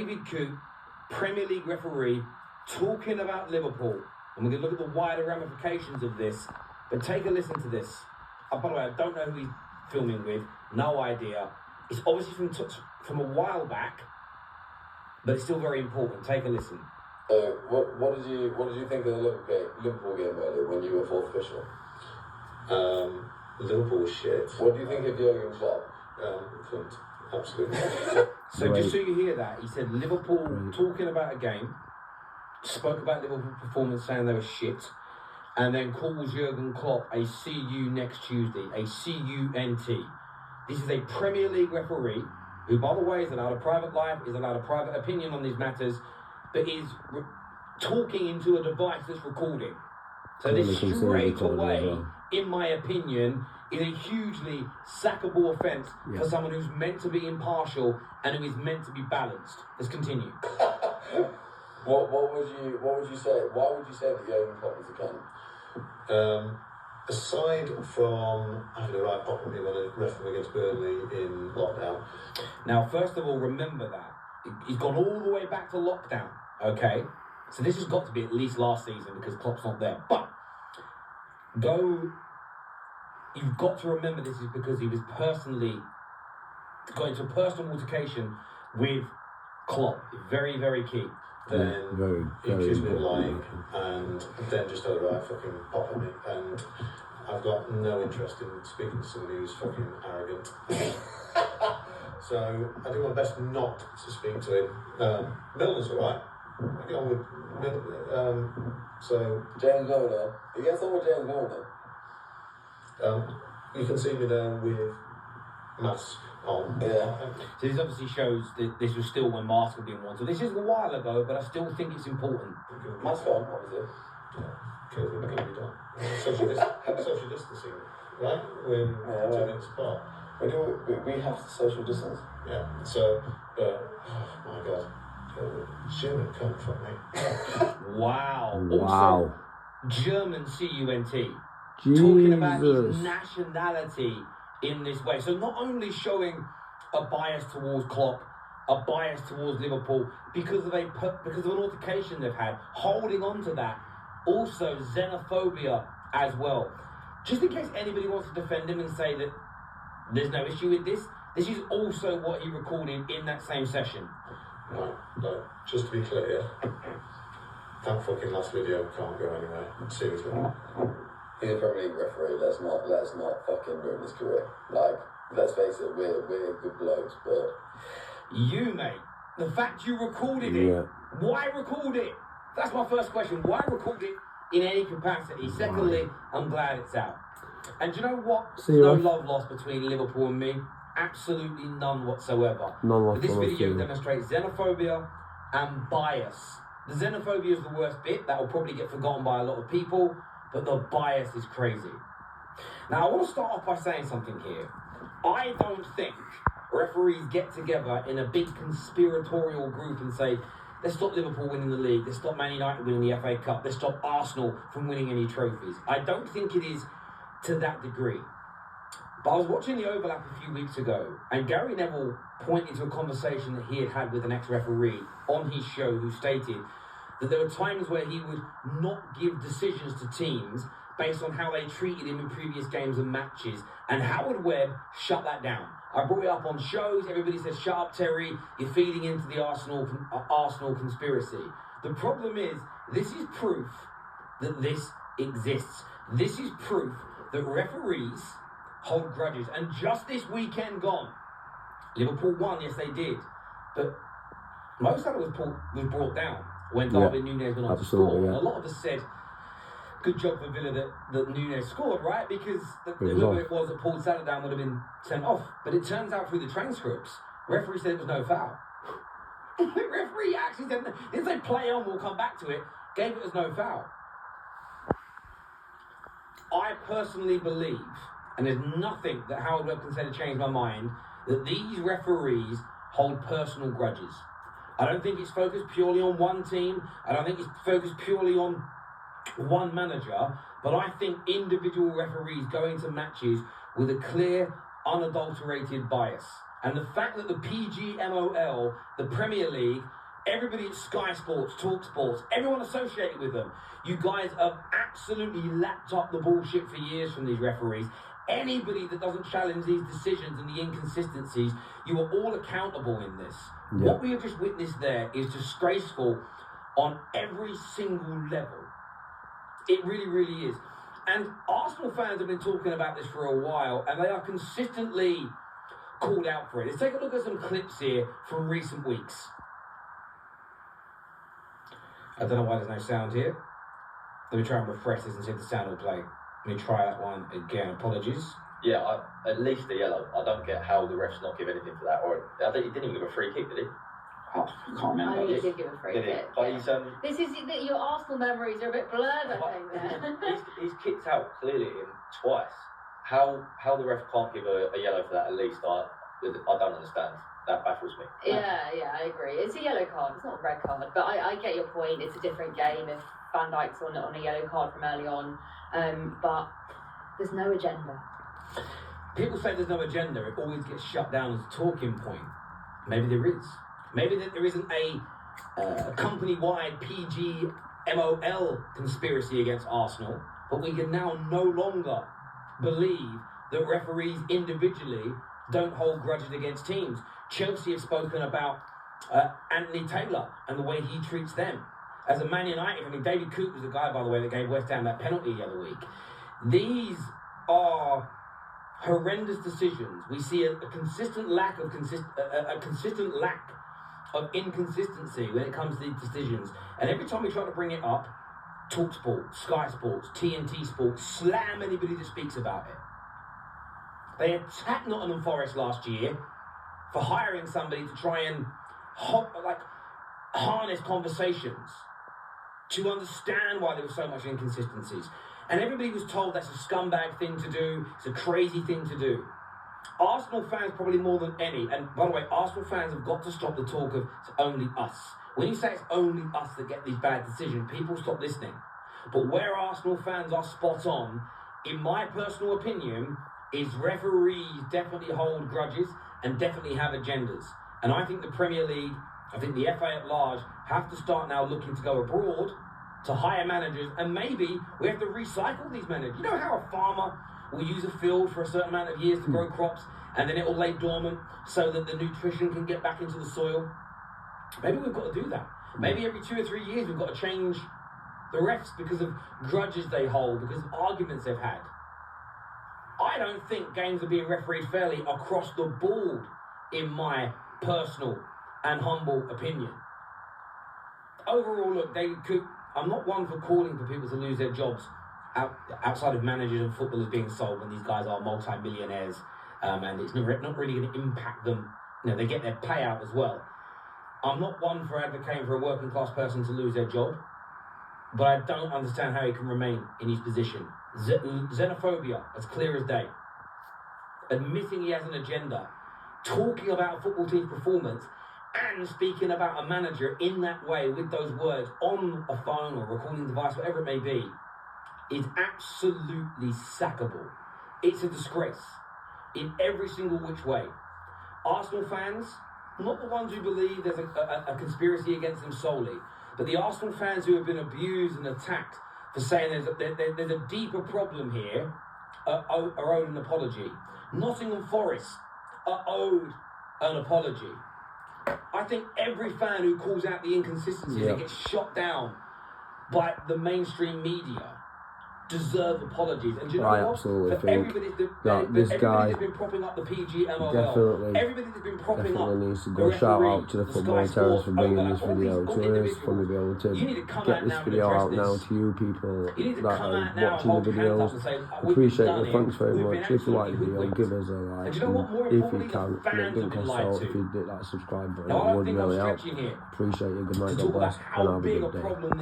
David Coote, Premier League referee, talking about Liverpool. And we're going to look at the wider ramifications of this. But take a listen to this. By the way, I don't know who he's filming with. No idea. It's obviously from a while back, but it's still very important. Take a listen. So, what did you think of the Liverpool game earlier when you were fourth official? Liverpool was shit. What do you think of Jurgen Klopp? Absolutely. So just so you hear that, he said Liverpool talking about a game, spoke about Liverpool performance, saying they were shit, and then calls Jurgen Klopp a see you next Tuesday, a C-U-N-T. This is a Premier League referee who, by the way, is allowed a private life, is allowed a private opinion on these matters, but is talking into a device that's recording. So this straight away, in my opinion, is a hugely sackable offence for someone who's meant to be impartial and who is meant to be balanced. Let's continue. What would you say? Why would you say that Jurgen Klopp is a cunt? Aside from having a right pop at me when I referee against Burnley in lockdown. Now, first of all, remember that he's gone all the way back to lockdown. Okay, so this has got to be at least last season because Klopp's not there. But you've got to remember this is because he was personally got into a personal altercation with Klopp. Very, very key. Then he accused me of lying, and then just had a right fucking pop at me, and I've got no interest in speaking to somebody who's fucking arrogant. So I do my best not to speak to him. Milner's alright. I get on with so James Milner. You get on with James Milner. You can see me there with mask on. Yeah. So this obviously shows that this was still when masks were being worn. So this is a while ago, but I still think it's important. Mask on, obviously. Yeah. Kills me, can be done. Social distancing, right? We're 2 minutes apart. We have to social distance. Yeah. So, oh my God. German cunt, fuck me. Wow. Also, German C-U-N-T. Talking about his nationality in this way. So not only showing a bias towards Klopp, a bias towards Liverpool because of an altercation they've had, holding on to that, also xenophobia as well. Just in case anybody wants to defend him and say that there's no issue with this, this is also what he recorded in that same session. No, just to be clear, that fucking last video can't go anywhere. Seriously. He's a Premier League referee. Let's not fucking ruin his career. Like, let's face it, we're good blokes, but you, mate, the fact you recorded it, why record it? That's my first question. Why record it in any capacity? Secondly, I'm glad it's out. And do you know what? No love lost between Liverpool and me. Absolutely none whatsoever. But this video demonstrates xenophobia and bias. The xenophobia is the worst bit. That will probably get forgotten by a lot of people. But the bias is crazy. Now, I want to start off by saying something here. I don't think referees get together in a big conspiratorial group and say, let's stop Liverpool winning the league, let's stop Man United winning the FA Cup, let's stop Arsenal from winning any trophies. I don't think it is to that degree. But I was watching the overlap a few weeks ago, and Gary Neville pointed to a conversation that he had had with an ex-referee on his show who stated that there were times where he would not give decisions to teams based on how they treated him in previous games and matches, and Howard Webb shut that down. I brought it up on shows, everybody says, shut up, Terry, you're feeding into the Arsenal conspiracy. The problem is, this is proof that this exists. This is proof that referees hold grudges. And just this weekend gone, Liverpool won, yes they did, but most of it was brought down when Darwin Núñez went on to score. And a lot of us said, good job for Villa that Núñez scored, right? Because whoever it was that pulled Salah down would have been sent off. But it turns out through the transcripts, referee said it was no foul. The referee actually said, didn't say play on, we'll come back to it, gave it as no foul. I personally believe, and there's nothing that Howard Webb can say to change my mind, that these referees hold personal grudges. I don't think it's focused purely on one team. I don't think it's focused purely on one manager. But I think individual referees go into matches with a clear, unadulterated bias. And the fact that the PGMOL, the Premier League, everybody at Sky Sports, Talk Sports, everyone associated with them, you guys have absolutely lapped up the bullshit for years from these referees. Anybody that doesn't challenge these decisions and the inconsistencies, you are all accountable in this. Yeah. What we have just witnessed there is disgraceful on every single level. It really, really is. And Arsenal fans have been talking about this for a while, and they are consistently called out for it. Let's take a look at some clips here from recent weeks. I don't know why there's no sound here. Let me try and refresh this and see if the sound will play. Let me try that one again. Apologies. Yeah, at least a yellow. I don't get how the refs not give anything for that. Or I think he didn't even give a free kick, did he? Oh, I can't remember. I did give a free kick. But he's, this is your Arsenal memories are a bit blurred, I think. There. he's kicked out clearly him twice. How the ref can't give a yellow for that? At least I don't understand. That baffles me. Yeah, I agree. It's a yellow card. It's not a red card. But I get your point. It's a different game if Van Dijk's on a yellow card from early on. But there's no agenda. People say there's no agenda. It always gets shut down as a talking point. Maybe there is. Maybe that there isn't a company-wide PGMOL conspiracy against Arsenal, but we can now no longer believe that referees individually don't hold grudges against teams. Chelsea have spoken about Anthony Taylor and the way he treats them. As a Man United, I mean, David Coote was the guy, by the way, that gave West Ham that penalty the other week. These are horrendous decisions. We see a consistent lack of inconsistency when it comes to these decisions. And every time we try to bring it up, TalkSport, Sky Sports, TNT Sports, slam anybody that speaks about it. They attacked Nottingham Forest last year for hiring somebody to try and harness conversations to understand why there was so much inconsistencies. And everybody was told that's a scumbag thing to do, it's a crazy thing to do. Arsenal fans probably more than any, and by the way, Arsenal fans have got to stop the talk of it's only us. When you say it's only us that get these bad decisions, people stop listening. But where Arsenal fans are spot on, in my personal opinion, is referees definitely hold grudges and definitely have agendas. And I think the Premier League, I think the FA at large, have to start now looking to go abroad to hire managers, and maybe we have to recycle these managers. You know how a farmer will use a field for a certain amount of years to grow crops, and then it will lay dormant so that the nutrition can get back into the soil? Maybe we've got to do that. Maybe every 2 or 3 years we've got to change the refs because of grudges they hold, because of arguments they've had. I don't think games are being refereed fairly across the board, in my personal and humble opinion. Overall, look, David Coote, I'm not one for calling for people to lose their jobs outside of managers and footballers being sold when these guys are multi-millionaires, and it's not really going to impact them. You know, they get their payout as well. I'm not one for advocating for a working class person to lose their job, but I don't understand how he can remain in his position. Xenophobia, as clear as day. Admitting he has an agenda, talking about a football team's performance, and speaking about a manager in that way with those words on a phone or recording device, whatever it may be, is absolutely sackable. It's a disgrace in every single which way. Arsenal fans, not the ones who believe there's a conspiracy against them solely, but the Arsenal fans who have been abused and attacked for saying there's a deeper problem here, are owed an apology. Nottingham Forest are owed an apology. I think every fan who calls out the inconsistencies and gets shot down by the mainstream media deserve apologies. And do you know what? Absolutely For everybody this guy that's been propping up the PGMOL, definitely everybody that's been propping up needs to go shout out to the Football Terrorists for bringing this video to us, for me be able to get this video out now to you people that are watching the videos. Appreciate it, thanks very much. If you like the video, give us a like, and if you can, it didn't cost out if you did that subscribe button, it would really help. Appreciate you, good night, God bless, and have a good day.